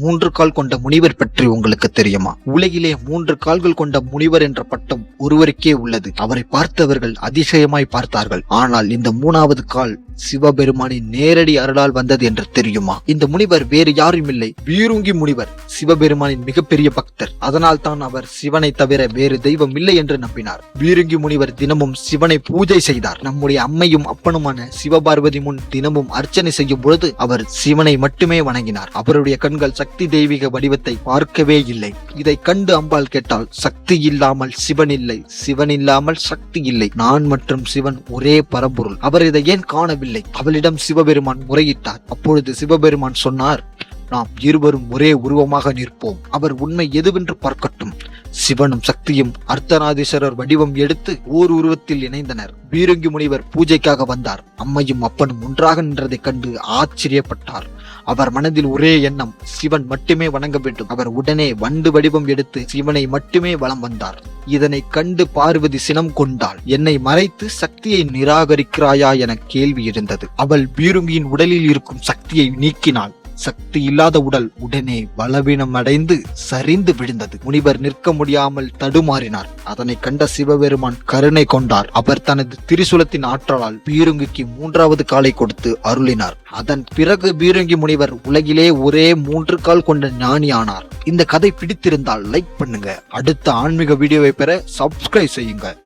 மூன்று கால் கொண்ட முனிவர் பற்றி உங்களுக்கு தெரியுமா? உலகிலே 3 கால்கள் கொண்ட முனிவர் என்ற பட்டம் ஒருவருக்கே உள்ளது. அவரை பார்த்தவர்கள் அதிசயமாய் பார்த்தார்கள். ஆனால் இந்த 3வது கால் சிவபெருமானின் நேரடி அருளால் வந்தது என்று தெரியுமா? இந்த முனிவர் வேறு யாரும் இல்லை, பீருங்கி முனிவர். சிவபெருமானின் மிகப்பெரிய பக்தர். அதனால் தான் அவர் சிவனை தவிர வேறு தெய்வம் இல்லை என்று நம்பினார். பீருங்கி முனிவர் தினமும் சிவனை பூஜை செய்தார். நம்முடைய அம்மையும் அப்பனுமான சிவபார்வதி முன் தினமும் அர்ச்சனை செய்யும் பொழுது அவர் சிவனை மட்டுமே வணங்கினார். அவருடைய கண்கள் சக்தி தெய்வீக வடிவத்தை பார்க்கவே இல்லை. இதை கண்டு அம்பாள் கேட்டால், சக்தி இல்லாமல் சிவன் இல்லை, சிவன் இல்லாமல் சக்தி இல்லை, நான் மற்றும் சிவன் ஒரே பரம்பொருள், அவர் இதை ஏன் காணவில்லை? அவளிடம் சிவபெருமான் முறையிட்டார். அப்பொழுது சிவபெருமான் சொன்னார், நாம் இருவரும் ஒரே உருவமாக நிற்போம், அவர் உண்மை எதுவென்று பார்க்கட்டும். சிவனும் சக்தியும் அர்த்தநாதீஸ்வரர் வடிவம் எடுத்து ஓர் உருவத்தில் இணைந்தனர். பீருங்கி முனிவர் பூஜைக்காக வந்தார். அம்மையும் அப்பனும் ஒன்றாக நின்றதை கண்டு ஆச்சரியப்பட்டார். அவர் மனதில் ஒரே எண்ணம், சிவன் மட்டுமே வணங்க வேண்டும். அவர் உடனே வண்டு வடிவம் எடுத்து சிவனை மட்டுமே வலம் வந்தார். இதனை கண்டு பார்வதி சினம் கொண்டாள். என்னை மறைத்து சக்தியை நிராகரிக்கிறாயா என கேள்வி இருந்தது. அவள் பீருங்கியின் உடலில் இருக்கும் சக்தியை நீக்கினாள். சக்தி இல்லாத உடல் உடனே பலவீனம் அடைந்து சரிந்து விழுந்தது. முனிவர் நிற்க முடியாமல் தடுமாறினார். அதனை கண்ட சிவபெருமான் கருணை கொண்டார். அவர் தனது திரிசூலத்தின் ஆற்றலால் பீருங்கிக்கு 3வது காலை கொடுத்து அருளினார். அதன் பிறகு பீருங்கி முனிவர் உலகிலே ஒரே 3 கால் கொண்ட ஞானி ஆனார். இந்த கதை பிடித்திருந்தால் லைக் பண்ணுங்க. அடுத்த ஆன்மீக வீடியோவை பெற சப்ஸ்கிரைப் செய்யுங்க.